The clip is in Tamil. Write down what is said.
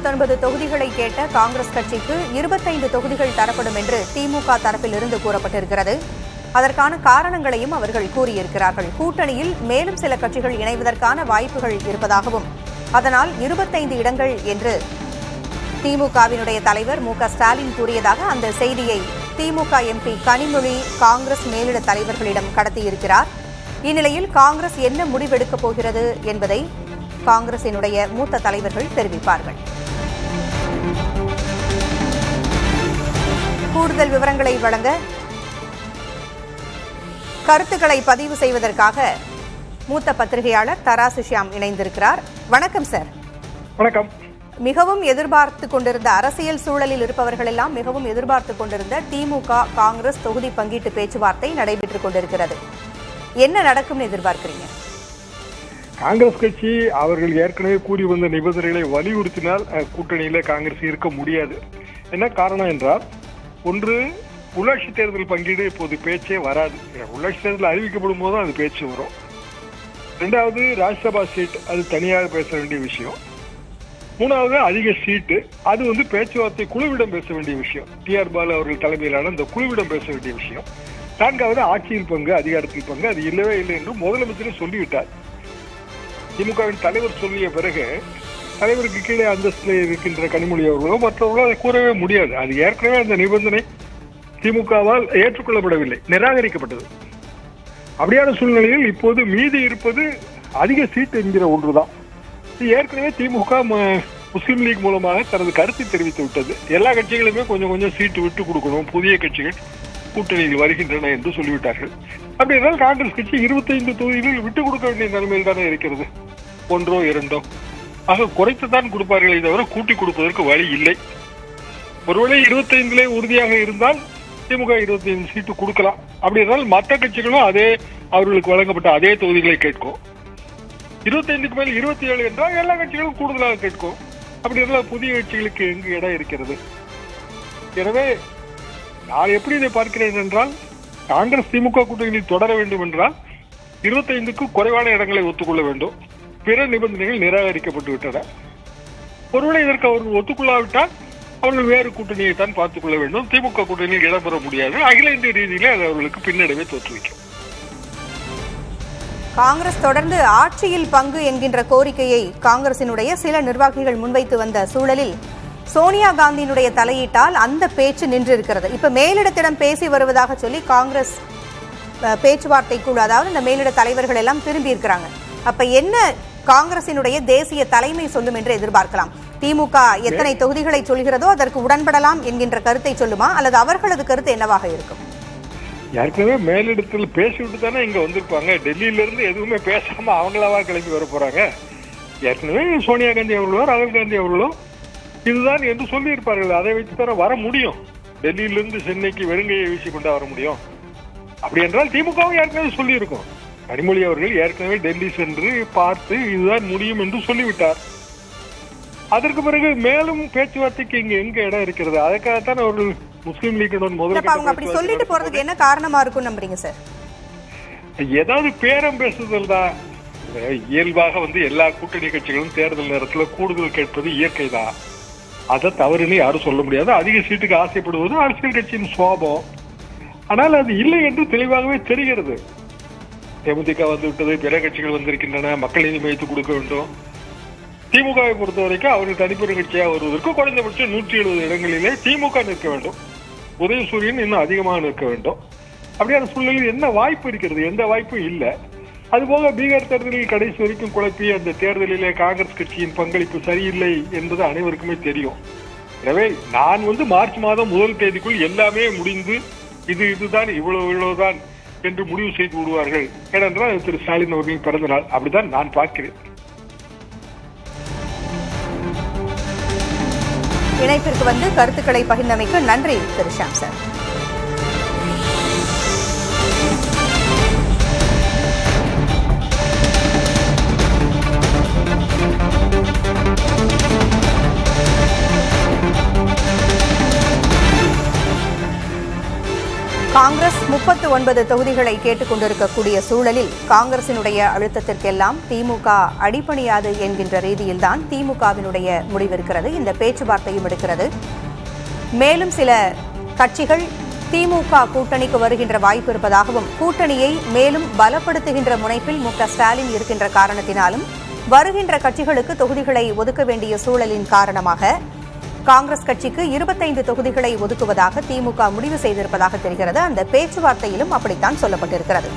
49 தொகுதிகளை கேட்ட காங்கிரஸ் கட்சிக்கு 25 தொகுதிகள் தரப்படும் என்று திமுக தரப்பிலிருந்து கூறப்பட்டிருக்கிறது. அதற்கான காரணங்களையும் அவர்கள் கூறியிருக்கிறார்கள். கூட்டணியில் மேலும் சில கட்சிகள் இணைவதற்கான வாய்ப்புகள் இருப்பதாகவும் அதனால் 25 இடங்கள் என்று திமுகவினுடைய தலைவர் மு.க.ஸ்டாலின் கூறியதாக அந்த செய்தியை திமுக எம்பி கனிமொழி காங்கிரஸ் மேலிட தலைவர்களிடம் கடத்தியிருக்கிறார். இந்நிலையில் காங்கிரஸ் என்ன முடிவெடுக்கப் போகிறது என்பதை காங்கிரசினுடைய மூத்த தலைவர்கள் தெரிவிப்பார்கள். கூடுதல் விவரங்களை வழங்க கருத்துக்களை பதிவு செய்வதற்காக மூத்த பத்திரிகையாளர் தராசு ஷியாம் இணைந்திருக்கிறார். வணக்கம் சார். வணக்கம். மிகவும் எதிர்பார்த்து கொண்டிருந்த அரசியல் சூழலில் இருப்பவர்கள் எல்லாம் மிகவும் எதிர்பார்த்து கொண்டிருந்த திமுக காங்கிரஸ் தொகுதி பங்கீட்டு பேச்சுவார்த்தை நடைபெற்றுக் கொண்டிருக்கிறது. என்ன நடக்கும்னு எதிர்பார்க்கிறீங்க? காங்கிரஸ் கட்சி அவர்கள் ஏற்கனவே கூறி வந்த நிபந்தனைகளை வலியுறுத்தினால் கூட்டணியில காங்கிரஸ் இருக்க முடியாது. என்ன காரணம் என்றால், ஒன்று, உள்ளாட்சி தேர்தல் பங்கீடு இப்போது பேச்சே வராது. உள்ளாட்சி தேர்தல் அறிவிக்கப்படும் போதும் அது பேச்சு வரும். ரெண்டாவது, ராஜ்யசபா சீட் அது தனியாக பேச வேண்டிய விஷயம். மூணாவது, அதிக சீட்டு அது பேச்சுவார்த்தை குழுவிடம் பேச வேண்டிய விஷயம். டி.ஆர். பாலு அவர்கள் தலைமையிலான இந்த குழுவிடம் பேச வேண்டிய விஷயம். நான்காவது, ஆட்சியில் பங்கு, அதிகாரத்தில் பங்கு அது இல்லவே இல்லை என்று முதலமைச்சரே சொல்லிவிட்டார். திமுகவின் தலைவர் சொல்லிய பிறகு தலைவருக்கு கீழே அந்தஸ்தில் இருக்கின்ற கனிமொழி அவர்களோ மற்றவர்களோ அதை கூறவே முடியாது. அது ஏற்கனவே அந்த நிபந்தனை திமுகவால் ஏற்றுக்கொள்ளப்படவில்லை, நிராகரிக்கப்பட்டது. அப்படியான சூழ்நிலையில் இப்போது மீதி இருப்பது அதிக சீட்டு என்கிற ஒன்றுதான். ஏற்கனவே திமுக முஸ்லீம் லீக் மூலமாக தனது கருத்தை தெரிவித்து விட்டது. எல்லா கட்சிகளுமே கொஞ்சம் கொஞ்சம் சீட்டு விட்டு கொடுக்கணும், புதிய கட்சிகள் கூட்டணியில் வருகின்றன என்று சொல்லிவிட்டார்கள். அப்படி என்றால் காங்கிரஸ் கட்சி 25 தொகுதிகளில் விட்டுக் கொடுக்க வேண்டிய நிலைமையில் தானே இருக்கிறது. ஒன்றோ இரண்டோ ஆக குறைத்துத்தான் கொடுப்பார்களே தவிர கூட்டி கொடுப்பதற்கு வழி இல்லை. ஒருவேளை 25 உறுதியாக இருந்தால் திமுக 25 சீட்டு கொடுக்கலாம். அப்படி என்றால் மற்ற கட்சிகளும் அதே அவர்களுக்கு வழங்கப்பட்ட அதே தொகுதிகளை கேட்கும். 25க்கு மேல் 27 என்றால் எல்லா கட்சிகளும் கூடுதலாக கேட்கும். அப்படி இருந்தால் புதிய கட்சிகளுக்கு எங்கு இடம் இருக்கிறது? எனவே நான் எப்படி இதை பார்க்கிறேன் என்றால், காங்கிரஸ் திமுக கூட்டணியில் தொடர வேண்டும் என்றால் 25க்கு குறைவான இடங்களை ஒத்துக்கொள்ள வேண்டும். பிற நிபந்தனைகள் நிராகரிக்கப்பட்டு விட்டன. ஒருவேளை இதற்கு அவர்கள் ஒத்துக்கொள்ளாவிட்டால் அவர்கள் வேறு கூட்டணியை தான் பார்த்துக் கொள்ள வேண்டும். திமுக கூட்டணியில் இடம்பெற முடியாது. அகில இந்திய ரீதியிலே அது அவர்களுக்கு பின்னடைவை தோற்றுவிக்கும். காங்கிரஸ் தொடர்ந்து ஆட்சியில் பங்கு என்கின்ற கோரிக்கையை காங்கிரசினுடைய சில நிர்வாகிகள் முன்வைத்து வந்த சூழலில் சோனியா காந்தியினுடைய தலையீட்டால் அந்த பேச்சு நின்றிருக்கிறது. இப்ப மேலிடத்திடம் பேசி வருவதாக சொல்லி காங்கிரஸ் பேச்சுவார்த்தை குழு, அதாவது இந்த மேலிட தலைவர்கள் எல்லாம் திரும்பி இருக்கிறாங்க. அப்ப என்ன காங்கிரசினுடைய தேசிய தலைமை சொல்லும் என்று எதிர்பார்க்கலாம்? திமுக எத்தனை தொகுதிகளை சொல்கிறதோ அதற்கு உடன்படலாம் என்கின்ற கருத்தை சொல்லுமா, அல்லது அவர்களது கருத்து என்னவாக இருக்கும்? ஏற்கனவே மேலிடத்தில் பேசிவிட்டு தானே இங்க வந்திருப்பாங்க. டெல்லியில இருந்து எதுவுமே பேசாம அவங்களாவா கிளம்பி வர போறாங்க. ஏற்கனவே சோனியா காந்தி அவர்களோ ராகுல் காந்தி அவர்களோ இதுதான் என்று சொல்லி இருப்பார்கள். அதை வச்சு தானே வர முடியும். டெல்லியிலிருந்து சென்னைக்கு வெறுங்கையை வீசிக்கொண்டா வர முடியும். அப்படி என்றால் திமுகவும் ஏற்கனவே சொல்லி இருக்கும். கனிமொழி அவர்கள் ஏற்கனவே டெல்லி சென்று பார்த்து இதுதான் முடியும் என்று சொல்லிவிட்டார். அதற்கு பிறகு மேலும் பேச்சுவார்த்தைக்கு இங்க எங்க இடம் இருக்கிறது? அதுக்காகத்தான் அவர்கள் முஸ்லீம் லீக்குடன் முதல்ல அப்படி சொல்லிட்டு போறதுக்கு என்ன காரணமா இருக்கும் நம்புறீங்க சார்? ஏதாவது பேரம் பேசுதல் தான். இயல்பாக எல்லா கூட்டணி கட்சிகளும் தேர்தல் நேரத்தில் கூடுதல் கேட்பது இயற்கை தான். அதை தவறுன்னு யாரும் சொல்ல முடியாது. அதிக சீட்டுக்கு ஆசைப்படுவது அரசியல் கட்சியின் சுவாபம். ஆனால் அது இல்லை என்று தெளிவாகவே தெரிகிறது. தேமுதிக வந்துவிட்டது, பிற கட்சிகள் வந்திருக்கின்றன, மக்கள் நீதி மையத்து கொடுக்க வேண்டும். திமுகவை பொறுத்த வரைக்கும் அவர்கள் தனிப்பெரும் கட்சியாக வருவதற்கு குறைந்தபட்சம் 170 இடங்களிலே திமுக நிற்க வேண்டும். உதயசூரியன் இன்னும் அதிகமாக நிற்க வேண்டும். அப்படியான சூழ்நிலையில் என்ன வாய்ப்பு இருக்கிறது? எந்த வாய்ப்பும் இல்லை. அதுபோக பீகார் தேர்தலில் கடைசி வரைக்கும் குழப்பி அந்த தேர்தலிலே காங்கிரஸ் கட்சியின் பங்களிப்பு சரியில்லை என்பது அனைவருக்குமே தெரியும். எனவே நான் மார்ச் மாதம் 1 தேதிக்குள் எல்லாமே முடிந்து இதுதான் இவ்வளவுதான் என்று முடிவு செய்து விடுவார்கள். ஏனென்றால் திரு ஸ்டாலின் அவர்களின் பிறந்த நாள். அப்படிதான் நான் பார்க்கிறேன். இணைப்பிற்கு கருத்துக்களை பகிர்ந்தமைக்கு நன்றி திரு ஷாம் சார். காங்கிரஸ் 39 தொகுதிகளை கேட்டுக் கொண்டிருக்கக்கூடிய சூழலில் காங்கிரசினுடைய அழுத்தத்திற்கெல்லாம் திமுக அடிபணியாது என்கின்ற ரீதியில்தான் திமுகவினுடைய முடிவிருக்கிறது. இந்த பேச்சுவார்த்தையும் எடுக்கிறது. மேலும் சில கட்சிகள் திமுக கூட்டணிக்கு வருகின்ற வாய்ப்பு இருப்பதாகவும், கூட்டணியை மேலும் பலப்படுத்துகின்ற முனைப்பில் ஸ்டாலின் இருக்கின்ற காரணத்தினாலும் வருகின்ற கட்சிகளுக்கு தொகுதிகளை ஒதுக்க வேண்டிய சூழலின் காரணமாக காங்கிரஸ் கட்சிக்கு 25 தொகுதிகளை ஒதுக்குவதாக திமுக முடிவு செய்திருப்பதாக தெரிகிறது. அந்த பேச்சுவார்த்தையிலும் அப்படித்தான் சொல்லப்பட்டிருக்கிறது.